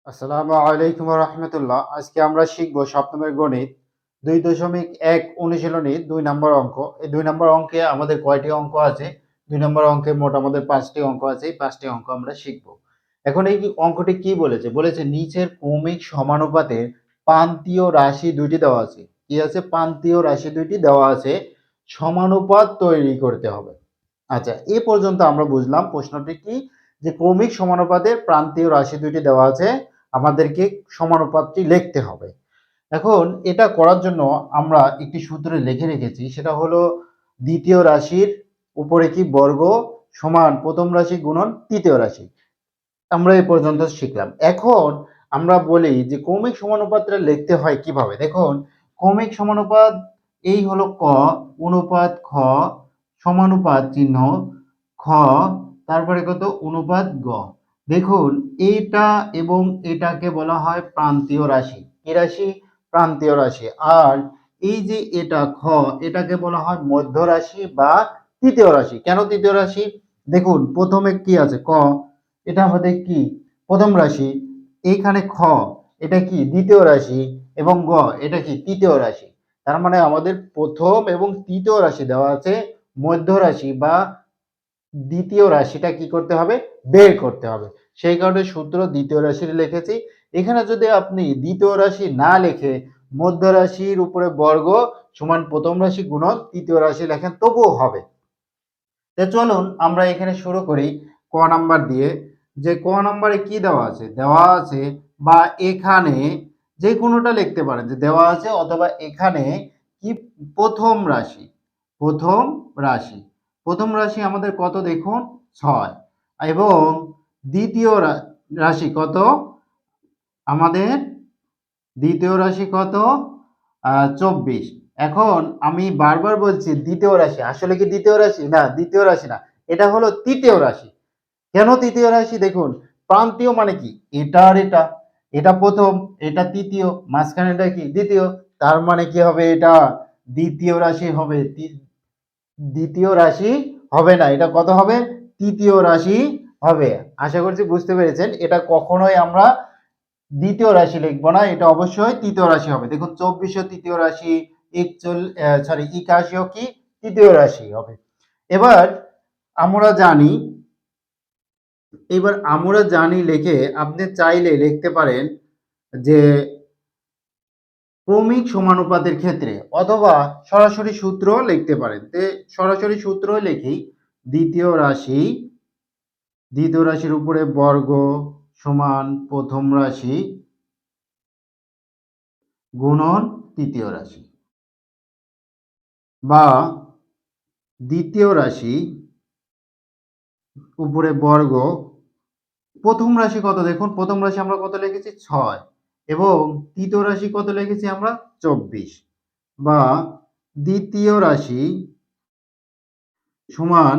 আসসালামু আলাইকুম রহমতুল্লাহ। আজকে আমরা শিখব সপ্তমের গণিত 2.1 অনুশীলনী 2 নম্বর অঙ্ক। এই 2 নম্বর অঙ্কে আমাদের কয়টি অঙ্ক আছে? 2 নম্বর অঙ্কে মোট আমাদের 5টি অঙ্ক আছে। এই 5টি অঙ্ক আমরা শিখব। এখন এই অঙ্কটি কি বলেছে? বলেছে নিচের ক্রমিক সমানুপাতের প্রান্তীয় রাশি দুইটি দেওয়া আছে। কি আছে? প্রান্তীয় রাশি দুইটি দেওয়া আছে, সমানুপাত তৈরি করতে হবে। আচ্ছা, এ পর্যন্ত আমরা বুঝলাম প্রশ্নটি কি, যে ক্রমিক সমানুপাতের প্রান্তীয় রাশি দুইটি দেওয়া আছে, আমাদেরকে সমানুপাতটি লিখতে হবে। এখন এটা করার জন্য আমরা একটি সূত্রে লিখে রেখেছি, সেটা হলো দ্বিতীয় রাশির উপরে কি বর্গ সমান প্রথম রাশি গুণন তৃতীয় রাশি। আমরা এই পর্যন্ত শিখলাম। এখন আমরা বলি যে ক্রমিক সমানুপাতটা লিখতে হয় কিভাবে। দেখুন, ক্রমিক সমানুপাত এই হলো ক অনুপাত খ সমানুপাত চিহ্ন খ, তারপরে কত অনুপাত গ। দেখুন, এটা এবং এটাকে বলা হয় প্রান্তীয় রাশি। কি রাশি? প্রান্তীয় রাশি। আর এই যে এটা খ, এটাকে বলা হয় মধ্য রাশি বা তৃতীয় রাশি। কেন তৃতীয় রাশি? দেখুন, প্রথমে কি আছে? ক, এটা আমাদের কি প্রথম রাশি। এইখানে খ, এটা কি দ্বিতীয় রাশি, এবং গ এটা কি তৃতীয় রাশি। তার মানে আমাদের প্রথম এবং তৃতীয় রাশি দেওয়া আছে, মধ্য রাশি বা দ্বিতীয় রাশিটা কি করতে হবে? বের করতে হবে। সেই কারণে সূত্র দ্বিতীয় রাশির লিখেছি। এখানে যদি আপনি দ্বিতীয় রাশি না লিখে মধ্য রাশির উপরে বর্গ সমান প্রথম রাশি গুণন তৃতীয় রাশি লেখেন তবুও হবে। তো চলুন আমরা এখানে শুরু করি ক নাম্বার দিয়ে। যে ক নাম্বারে কি দেওয়া আছে? দেওয়া আছে বা এখানে যে কোনোটা লিখতে পারেন, যে দেওয়া আছে অথবা এখানে কি প্রথম রাশি। প্রথম রাশি, প্রথম রাশি আমাদের কত দেখুন? 6। এবং দ্বিতীয় রাশি কত আমাদের? দ্বিতীয় রাশি কত? 24। এখন আমি বারবার বলছি দ্বিতীয় রাশি, আসলে কি দ্বিতীয় রাশি? না, দ্বিতীয় রাশি না, এটা হলো তৃতীয় রাশি। কেন তৃতীয় রাশি? দেখুন, প্রান্তীয় মানে কি? এটা আর এটা, এটা প্রথম, এটা তৃতীয়, মাঝখানেটা কি দ্বিতীয়। তার মানে কি হবে? এটা দ্বিতীয় রাশি হবে। দ্বিতীয় রাশি হবে না, এটা কত হবে? তৃতীয় রাশি হবে। আশা করছি বুঝতে পেরেছেন। এটা কখনোই আমরা দ্বিতীয় রাশি লিখবো না, এটা অবশ্যই তৃতীয় রাশি হবে। দেখুন, 24 তৃতীয় রাশি, 81 কি তৃতীয় রাশি হবে। এবার আমরা জানি, লিখে আপনি চাইলে লিখতে পারেন যে ক্রমিক সমানুপাতের ক্ষেত্রে, অথবা সরাসরি সূত্র লিখতে পারেন। সরাসরি সূত্র লিখি, দ্বিতীয় রাশির উপরে বর্গ সমান প্রথম রাশি গুণন তৃতীয় রাশি, বা দ্বিতীয় রাশি উপরে বর্গ প্রথম রাশি কত দেখুন, প্রথম রাশি আমরা কত লিখেছি? 6। এবং তৃতীয় রাশি কত লিখেছি আমরা? 24। বা দ্বিতীয় রাশি সমান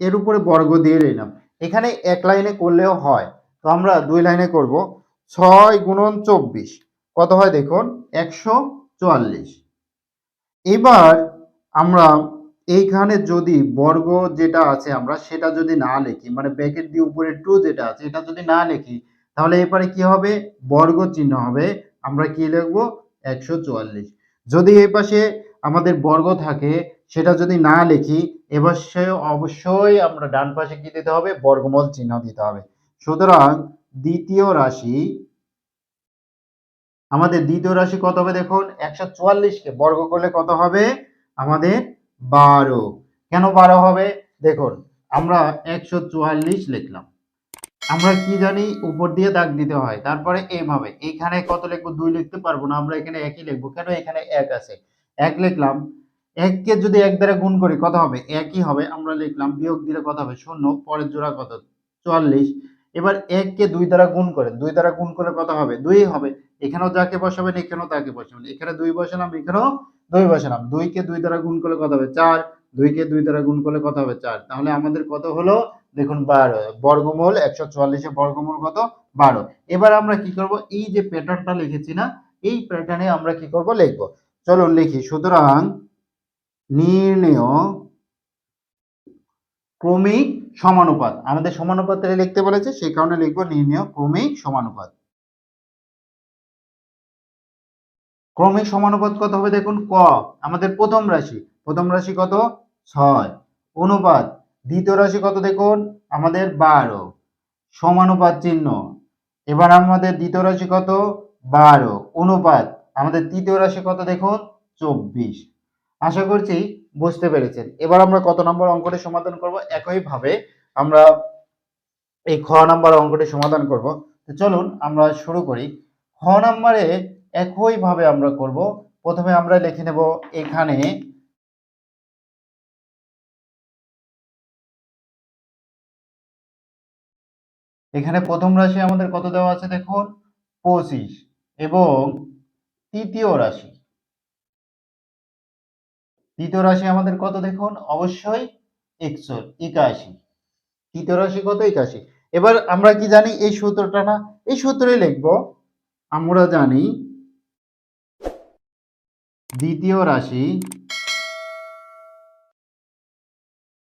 এর উপরে বর্গ দিয়ে নিলাম। এখানে এক লাইনে করলেও হয়, তো আমরা 2 লাইনে করব। 6 গুণন 24 কত হয় দেখুন? 144। এবার আমরা এইখানে যদি বর্গ যেটা আছে আমরা সেটা যদি না লিখি, মানে ব্র্যাকেট দিয়ে উপরে 2 যেটা আছে এটা যদি না লিখি, তাহলে এবারে কি হবে? বর্গ চিহ্ন হবে। আমরা কি লিখব? 144। যদি এই পাশে আমাদের বর্গ থাকে সেটা যদি না লিখি, এবার সে অবশ্যই আমরা ডান পাশে কি দিতে হবে? বর্গমূল চিহ্ন দিতে হবে। সুতরাং দ্বিতীয় রাশি, আমাদের দ্বিতীয় রাশি কত হবে দেখুন? 144কে বর্গ করলে কত হবে? আমাদের 12। কেন 12 হবে? দেখুন, আমরা 144 লিখলাম, আমরা কি জানি উপর দিয়ে দাগ দিতে হয়, তারপরে এইভাবে এইখানে কত লিখবো? 2 লিখতে পারবো না, আমরা এখানে 1ই লিখবো। কেন? এখানে 1 আছে, 1 লিখলাম। 1 কে যদি 1 দ্বারা গুণ করি কত হবে? 1ই হবে, আমরা লিখলাম। বিয়োগ দিলে কত হবে? 0, পরের জোড়া কত? 44। এবার 1 কে 2 দ্বারা গুণ করেন, 2 দ্বারা গুণ করলে কত হবে? 2ই হবে। এখানেও যাকে বসাবেন এখানেও তাকে বসাবেন, এখানে 2 বসালাম, এখানেও 2 বসালাম। 2 কে 2 দ্বারা গুণ করলে কত হবে? 4। 2 কে 2 দ্বারা গুণ করলে কত হবে? 4। তাহলে আমাদের কত হলো দেখুন? 12। বর্গমূল 144 এর বর্গমূল কত? 12। এবার আমরা কি করব? এই যে প্যাটার্নটা লিখেছি না, এই প্যাটার্নে আমরা কি করব? লিখব। চলুন লিখি। সুতরাং নির্ণেয় ক্রমিক সমানুপাত, আমাদের সমানুপাতে লিখতে বলেছে সেই কারণে লিখব নির্ণেয় ক্রমিক সমানুপাত। ক্রমিক সমানুপাত কত হবে দেখুন, ক আমাদের প্রথম রাশি কত 6, অনুপাত দ্বিতীয় রাশি কত দেখুন আমাদের 12, সমানুপাত চিহ্ন। এবার আমাদের দ্বিতীয় রাশি কত 12, অনুপাত আমাদের তৃতীয় রাশি কত দেখুন 24। আশা করছি বুঝতে পেরেছেন। এবার আমরা কত নম্বর অঙ্কটি সমাধান করব, একইভাবে আমরা এই খ নাম্বার অঙ্কটি সমাধান করব। তো চলুন আমরা শুরু করি। খ নাম্বারে একইভাবে আমরা করব। প্রথমে আমরা লিখে নেব এখানে প্রথম রাশি আমাদের কত দেওয়া আছে দেখুন 25, এবং তৃতীয় রাশি আমাদের কত দেখুন অবশ্যই 81। তৃতীয় রাশি কত 81। এবার আমরা কি জানি এই সূত্রটা, না এই সূত্রে লিখব, আমরা জানি দ্বিতীয় রাশি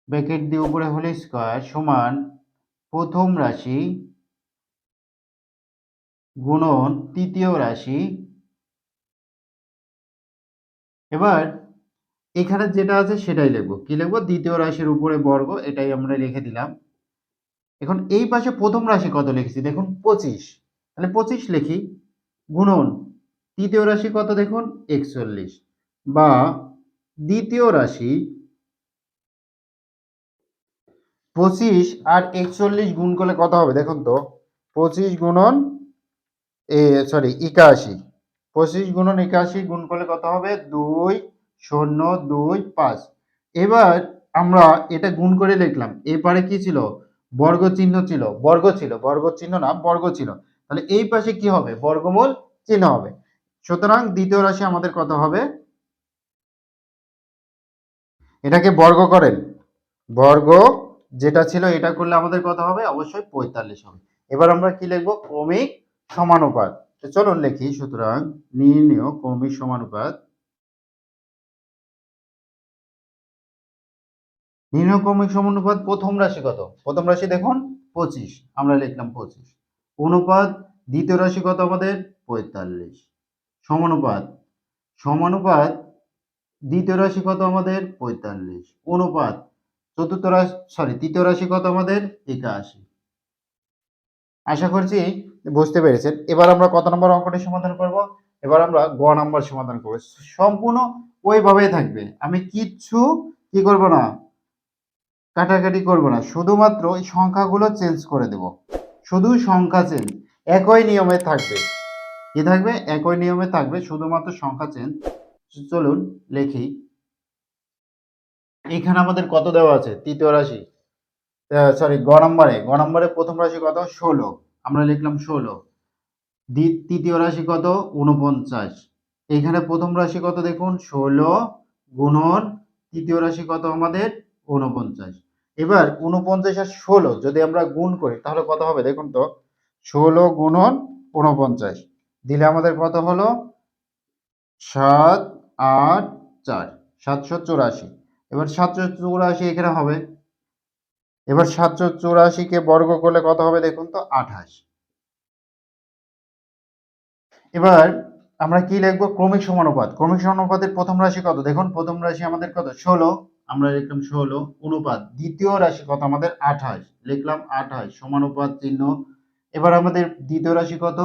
ব্র্যাকেট দিয়ে উপরে হোল স্কয়ার সমান প্রথম রাশি গুণন তৃতীয় রাশি। এবার এখানে যেটা আছে সেটাই লিখবো, কি লিখবো দ্বিতীয় রাশির উপরে বর্গ, এটাই আমরা লিখে দিলাম। এখন এই পাশে প্রথম রাশি কত লিখেছি দেখুন 25, তাহলে 25 লিখি, গুণন তৃতীয় রাশি কত দেখুন 41, বা দ্বিতীয় রাশি 25 আর 41 গুণ করলে কত হবে দেখুন তো, 25 গুণন 81, 25 গুণন 81 গুণ করলে কত হবে 2025। এবার আমরা এটা গুণ করে লিখলাম, এপারে কি ছিল বর্গ চিহ্ন ছিল, বর্গ চিহ্ন না বর্গ ছিল, তাহলে এই পাশে কি হবে বর্গমূল চিহ্ন হবে। সুতরাং দ্বিতীয় রাশি আমাদের কত হবে, এটাকে বর্গ করেন, বর্গ যেটা ছিল এটা করলে আমাদের কত হবে অবশ্যই 45 হবে। এবার আমরা কি লিখবো ক্রমিক সমানুপাত। তো চলুন লিখি, সুতরাং নির্ণেয় ক্রমিক সমানুপাত। নির্ণেয় ক্রমিক সমানুপাত প্রথম রাশি কত, প্রথম রাশি দেখুন 25, আমরা লিখলাম 25, অনুপাত দ্বিতীয় রাশি কত আমাদের 45, সমানুপাত দ্বিতীয় রাশি কত আমাদের 45, অনুপাত তৃতীয় রাশি কত আমাদের 81। আশা করছি বুঝতে পেরেছেন। এবার আমরা কত নম্বর অঙ্কটি সমাধান করব, এবার আমরা গ নাম্বার সমাধান করব। সম্পূর্ণ ওইভাবেই থাকবে, আমি কিচ্ছু কি করব না, কাটাকাটি করব না, শুধুমাত্র এই সংখ্যাগুলো চেঞ্জ করে দেব, শুধু সংখ্যা চেঞ্জ, একই নিয়মে থাকবে। কি থাকবে একই নিয়মে থাকবে, শুধুমাত্র সংখ্যা চেঞ্জ। চলুন লিখি, এখানে আমাদের কত দেওয়া আছে তৃতীয় রাশি, গ নম্বরে প্রথম রাশি কত 16, আমরা লিখলাম 16, তৃতীয় রাশি কত 49, এখানে প্রথম রাশি কত দেখুন 16 গুণন তৃতীয় রাশি কত আমাদের 49। এবার 49 আর 16 যদি আমরা গুণ করি তাহলে কত হবে দেখুন তো, 16 গুণন 49 দিলে আমাদের কত হলো 7 8 4, 784। এবার 784 এখানে হবে, এবার 784 কে বর্গ করলে কত হবে দেখুন তো 28। এবার আমরা কি লিখবো ক্রমিক সমানুপাত। ক্রমিক সমানুপাতের প্রথম রাশি কত দেখুন, প্রথম রাশি আমাদের কত 16, আমরা লিখলাম 16, অনুপাত দ্বিতীয় রাশি কত আমাদের 28, লিখলাম 28, সমানুপাত চিহ্ন। এবার আমাদের দ্বিতীয় রাশি কত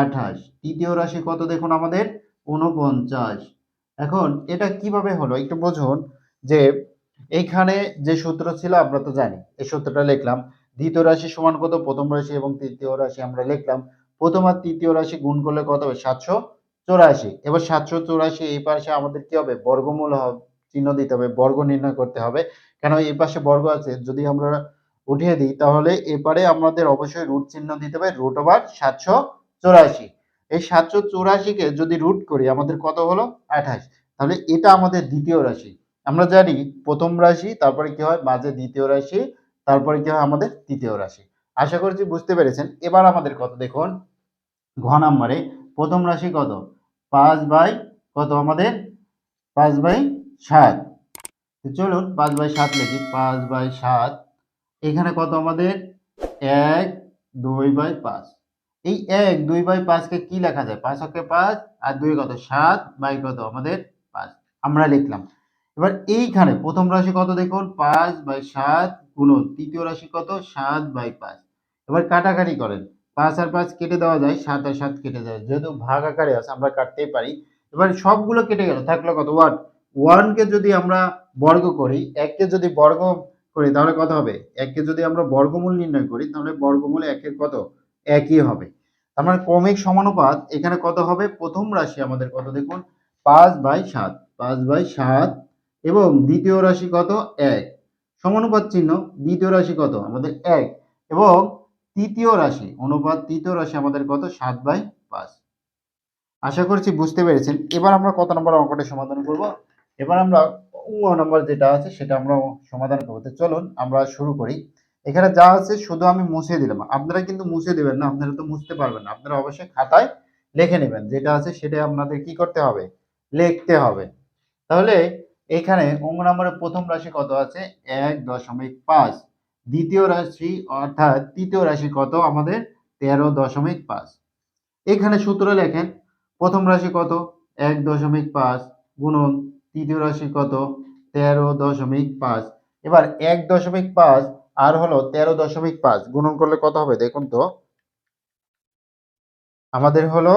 28, তৃতীয় রাশি কত দেখুন আমাদের 49। এখন এটা কিভাবে হলো একটু বুঝুন, যে এইখানে যে সূত্র ছিল আমরা তো জানি, এই সূত্রটা লিখলাম, দ্বিতীয় রাশি সমান কত প্রথম রাশি, এবং তৃতীয় রাশি আমরা লিখলাম, প্রথম আর তৃতীয় রাশি গুণ করলে কত হবে 784। এবার 784 এই পাশে আমাদের কি হবে বর্গমূল চিহ্ন দিতে হবে, বর্গ নির্ণয় করতে হবে, কেন এই পাশে বর্গ আছে, যদি আমরা উঠিয়ে দিই তাহলে এপারে আমাদের অবশ্যই রুট চিহ্ন দিতে হবে, রুট ওভার 784। এই 784 কে যদি রুট করি আমাদের কত হলো 28, তাহলে এটা আমাদের দ্বিতীয় রাশি। আমরা জানি প্রথম রাশি, তারপরে কি হয় মাঝে দ্বিতীয় রাশি, তারপরে কি হয় আমাদের তৃতীয় রাশি। আশা করছি বুঝতে পেরেছেন। এবার আমাদের কত দেখুন, ঘ নাম্বারে প্রথম রাশি কত 5/, কত আমাদের 5/7। চলুন 5/7 লিখি, 5/7, এখানে কত আমাদের 1 2/5, এই ১ ২/৫ কে কি লেখা যায়? ৫ অক্ষে ৫ আর ২ কত? ৭ বাই কত? আমাদের ৫ আমরা লিখলাম। এবার এইখানে প্রথম রাশি কত দেখুন? ৫/৭ গুণন তৃতীয় রাশি কত? ৭/৫। এবার কাটাকাটি করেন। ৫ আর ৫ কেটে দেওয়া যায়, ৭ আর ৭ কেটে যায়। যেহেতু ভাগ আকারে আছে আমরা কাটতেই পারি। এবার সবগুলো কেটে গেল। থাকলো কত? ১। ১ কে যদি আমরা বর্গ করি, ১ কে যদি বর্গ করি তাহলে কত হবে? ১ কে যদি আমরা বর্গমূল নির্ণয় করি তাহলে বর্গমূল ১ এর কত? একই হবে। তার মানে ক্রমিক সমানুপাত এখানে কত হবে? প্রথম রাশি আমাদের কত দেখুন? ৫/৭ ৫/৭ এবং দ্বিতীয় রাশি কত? ১ সমানুপাত চিহ্ন দ্বিতীয় রাশি কত? আমাদের ১ এবং তৃতীয় রাশি অনুপাত তৃতীয় রাশি আমাদের কত? ৭/৫। আশা করছি বুঝতে পেরেছেন। এবার আমরা কত নম্বর অঙ্কটা সমাধান করব? এবার আমরা নম্বর যেটা আছে সেটা আমরা সমাধান করব। তো চলুন আমরা শুরু করি। এখানে যা আছে শুধু আমি মুছে দিলাম। আপনারা কিন্তু মুছে দিবেন না। আপনারা তো মুছতে পারবেন না। আপনারা অবশ্যই খাতায় লিখে নেবেন। যেটা আছে সেটাই আপনাদের কি করতে হবে? লিখতে হবে। তাহলে এখানে অঙ্ক নম্বরের প্রথম রাশি কত আছে? ১.৫। দ্বিতীয় রাশি অর্থাৎ তৃতীয় রাশি কত আমাদের? ১৩.৫। এখানে সূত্র লেখেন। প্রথম রাশি কত? ১.৫ গুণন তৃতীয় রাশি কত? ১৩.৫। এবার ১.৫ আর হলো ১৩.৫ গুণন করলে কত হবে দেখুন তো? আমাদের হলো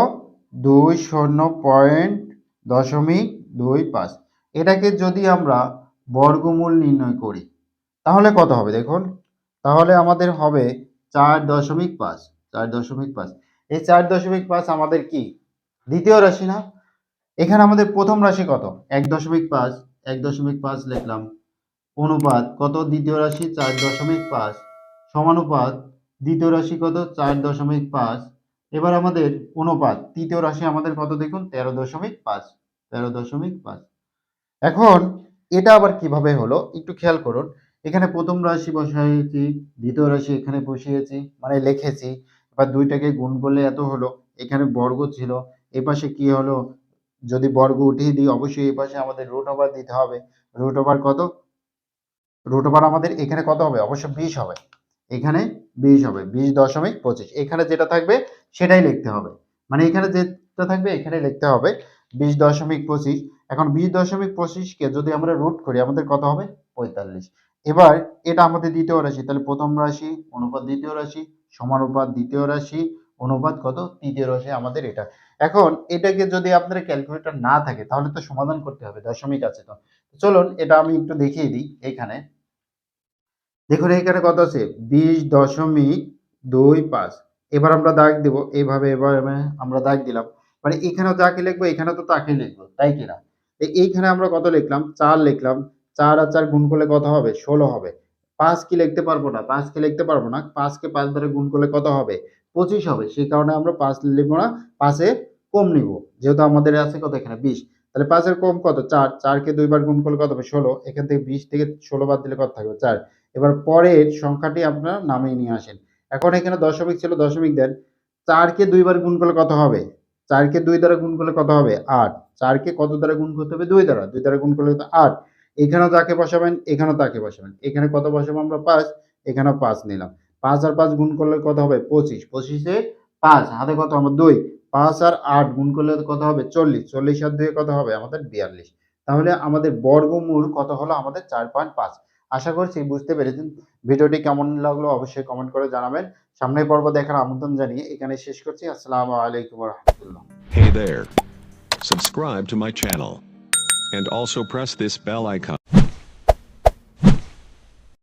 ২০.২৫। এটাকে যদি আমরা বর্গমূল নির্ণয় করি তাহলে কত হবে দেখুন? তাহলে আমাদের হবে ৪.৫ ৪.৫। এই ৪.৫ আমাদের কি? দ্বিতীয় রাশি না? এখানে আমাদের প্রথম রাশি কত? ১.৫ ১.৫ লিখলাম। অনুপাত কত? দ্বিতীয় রাশি ৪.৫ সমানুপাত দ্বিতীয় রাশি কত? ৪.৫। এবার আমাদের অনুপাত তৃতীয় রাশি আমাদের কত দেখুন? ১৩.৫ ১৩.৫। এখন এটা আবার কিভাবে হলো একটু খেয়াল করুন। এখানে প্রথম রাশি বসাইছি, দ্বিতীয় রাশি এখানে বসিয়েছি মানে লিখেছি। এবার ২ টাকে গুণ করলে এত হলো। এখানে বর্গ ছিল। এপাশে কি হলো? যদি বর্গ উঠিয়ে দিই অবশ্যই এপাশে আমাদের রুট ওভার দিতে হবে। রুট ওভার কত? রুট ওভার আমাদের এখানে কত হবে? অবশ্যই ২০ হবে। এখানে ২০ হবে। ২০.২৫ এখানে যেটা থাকবে সেটাই লিখতে হবে। মানে এখানে যেটা থাকবে এখানে লিখতে হবে ২০.২৫। এখন ২০.২৫ কে যদি আমরা রুট করি আমাদের কত হবে? ৪৫। এবার এটা আমাদের দ্বিতীয় রাশি। তাহলে প্রথম রাশি অনুপাত দ্বিতীয় রাশি সমানুপাত দ্বিতীয় রাশি অনুপাত কত? তৃতীয় রাশি আমাদের এটা। এখন এটাকে যদি আপনার ক্যালকুলেটর না থাকে তাহলে তো সমাধান করতে হবে। দশমিক আছে তো। চলুন এটা আমি একটু দেখিয়ে দিই এইখানে। দেখুন এইখানে কত আছে? ২০.২৫। এবার আমরা দাগ দিব। এবার আমরা দাগ দিলাম। মানে এখানেও যাকে লিখবো এখানেও তো তাকেই লিখবো। তাই কিনা? এইখানে আমরা কত লিখলাম? ৪ লিখলাম। ৪ আর ৪ গুণ করলে কত হবে? ১৬ হবে। ৫ কি লিখতে পারবো না? ৫ কে লিখতে পারবো না। ৫ কে ৫ দ্বারা গুণ করলে কত হবে? ২৫ হবে। সেই কারণে আমরা ৫ লিখবো না। ৫ এর কম নিবো। যেহেতু আমাদের আছে কত এখানে? ২০। তাহলে ৫ এর কম কত? ৪। ৪ কে ২ বার গুণ করলে কত হবে? ১৬। এখান থেকে ২০ থেকে ১৬ বাদ দিলে কত থাকবে? ৪। এবার পরের সংখ্যাটি আপনারা নামিয়ে নিয়ে আসেন। এখন এখানে দশমিক ছিল দশমিক দেন। ৪ কে ২ বার গুণ করলে কত হবে? ৪ কে ২ দ্বারা গুণ করলে কত হবে? ৮। ৪ কে কত দ্বারা গুণ করতে হবে? ২ দ্বারা। ২ দ্বারা গুণ করলে তো ৮। এখানেও যাকে বসাবেন, এখানেও তাকে বসাবেন। এখানে কত বসাবো আমরা? ৫। এখানেও ৫ নিলাম। ৫ আর ৫ গুণ করলে কত হবে? ২৫। ২৫ এ ৫ হাতে কত আমার? ২। ৫ আর ৮ গুণ করলে কত হবে? ৪০। ৪০ আর ২ কত হবে? আমাদের ৪২। তাহলে আমাদের বর্গমূল কত হলো? আমাদের ৪.৫। আশা করছি বুঝতে পেরেছেন। ভিডিওটি কেমন লাগলো অবশ্যই কমেন্ট করে জানাবেন। সামনের পর্ব দেখার আমন্ত্রণ জানিয়ে এখানে শেষ করছি। আসসালামু আলাইকুম ওয়া রাহমাতুল্লাহ। Hey there. Subscribe to my channel. And also press this bell icon.